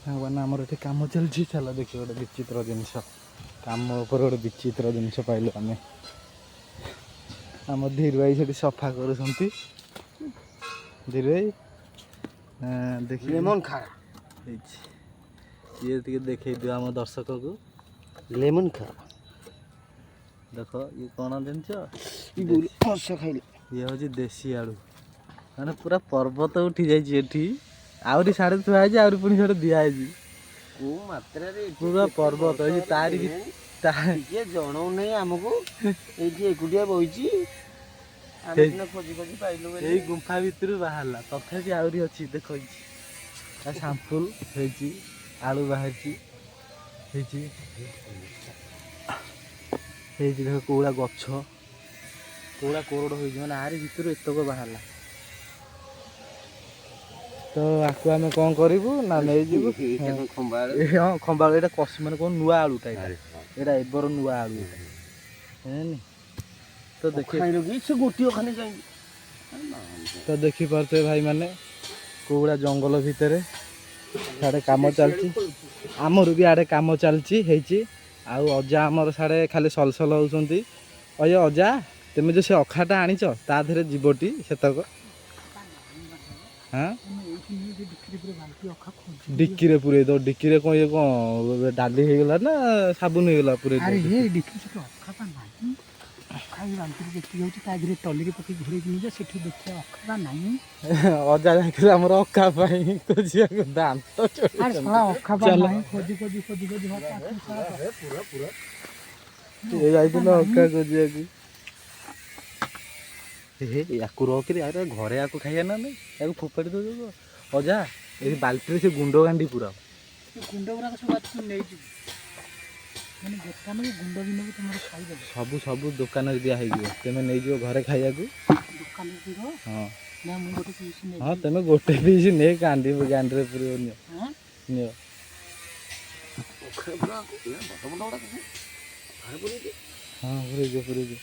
सामान आमर ये कम चलती चल देखिए गोटे विचित्र जिनस कम उपर गोटे विचित्र जिनस पाइल आम आम धीर भाई से सफा कर धीर भाई देखिए लेमन खा ये देखे दियो आम दर्शक को लेमन खा देख ये कौन जानस खाइले ये हूँ देसी आलू मैंने पूरा पर्वत उठी जाइए आहरी साढ़े थुआई आहरी पुणी साढ़े दिखाई को मात्रा रे पूरा पर्वत है तारी ये जणौ नहीं हमको ये एकुटिया बइची खोजी खोजी पाइलु यही गुंफा भितर बाहरला तथापि आहरी अच्छी देख सांपुल आलू बाहरी देख कौड़ा गछ कौड़ा कोरड़ हो आरी भितर एतक बाहरला तो आपको आम कौन करूँ ना नहीं हाँ खंबा ये कष मैंने कौन नुआ आलू टाइप यहाँ एबर नुआ आलू तो देखिए तो देखी पारे भाई मैंने कौड़ा जंगल भितर साढ़े कम चलती आमर भी आड़े कम चलती अजा आमर साढ़े खाली सलसल होती अजा तुम जो से अखाटा आनीच ता देहरे जीवटी सेतक हाँ डिक्की रे पूरे दो डिक्की रे कौन ये कौन डाली हो गला ना साबुन हो गला पूरे अरे ये डिक्की से अखा पा नहीं अखा ही बांटी देखि होची ता धीरे टली रे पकी घुरे कि जे सेठी देखिया अखा पा नहीं अजा जाके हमर अखा पाई खोजिया को दाम तो छोड़ अरे साला अखा पा नहीं खोजी खोजी खोजी खोजी पूरा पूरा ये जाई तो अखा खोजिया की याकू रख यार घरे याकू खाइया ना नहीं याकू फोपाड़ी दो अजा ये बाल्टी से गुंड गांडी पूरा गुंड गुरा सब बात नहीं जी माने गोटा में गुंड बिना तुमर खाइ दे सब सब दुकान दिया है तुम नहीं जो घरे खाइया को दुकान दिरो हां ना मु गोटे पीस नहीं हां तुम गोटे पीस ने गांडी गांडी रे पूरे नियो हां नियो पूरा बड़ बड़ घर पूरे जो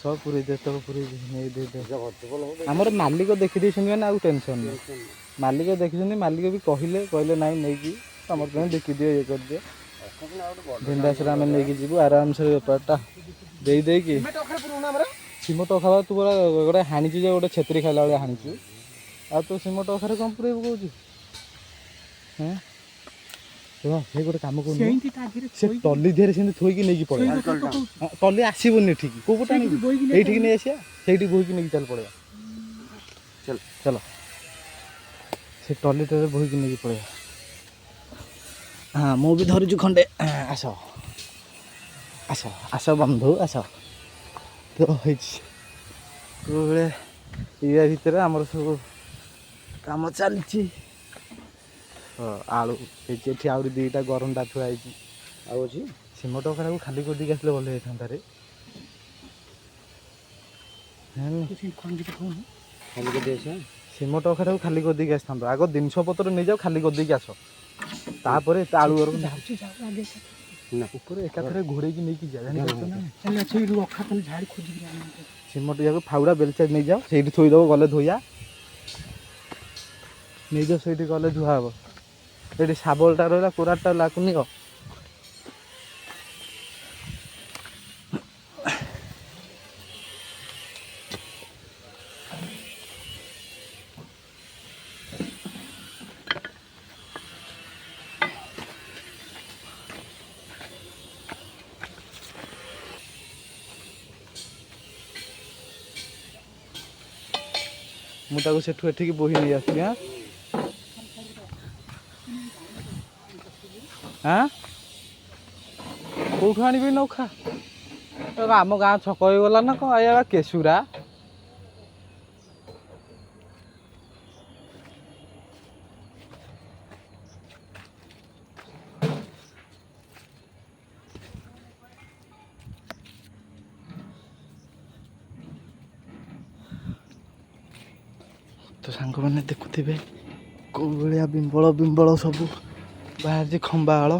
सब पूरे दे तक पूरे नहीं दे आमर मालिक देखी देखी ना टेंशन नहीं मालिक देखी मालिक भी कहले ना नहीं कि तुम देखी दियो ये कर दियो बिंदास आम नहीं जीव आराम से बेपारटा दे कि सिमट अखा तू पूरा गोटे हाणीचु जो गोटे छेत्री खाला भाई हाणीचु आ तू सिमट अखारे कौन पूरे कौच हाँ ये गोटे कम कर टली देहरे से थोकी नहीं पड़े टली आसबनी ठीक कौ पटा ये नहीं आसिया से बोईकी नहीं चल पड़े चल चल से टली टे बोईकी नहीं पड़े हाँ मु भी धरुचु खंडे आस आस आस बंधु आस तो ये भितर आमर सब कम चलती आलू ये आहरी दुईटा गरमटा थुआई अच्छी सिमट अखा को खाली कर आसले भल होता रे सिमट अखा को खाली कर आस आग जिनस पत्र नहीं जाओ खाली कर आस तापर आलू गरम एकाथरे घोड़े नहीं सिमट या फाउड़ा बेलचा नहीं जाओ से थोईदेव गले धोया नहीं जाओ से गले धुआ हम ये शाबलटा रहा कोराटा लाकुनि मुझे सेठू एठिकी बोही नहीं आसली हाँ हाँ कौटू आनी नौखा आम गाँ छक हो गला ना कौन आया केशुरा तो सांग मैंने देखुवे कौ भाया बिंबल बिंबल सब बाहर खंबा आल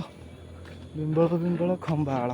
बिंबल बिंबल खंबा आल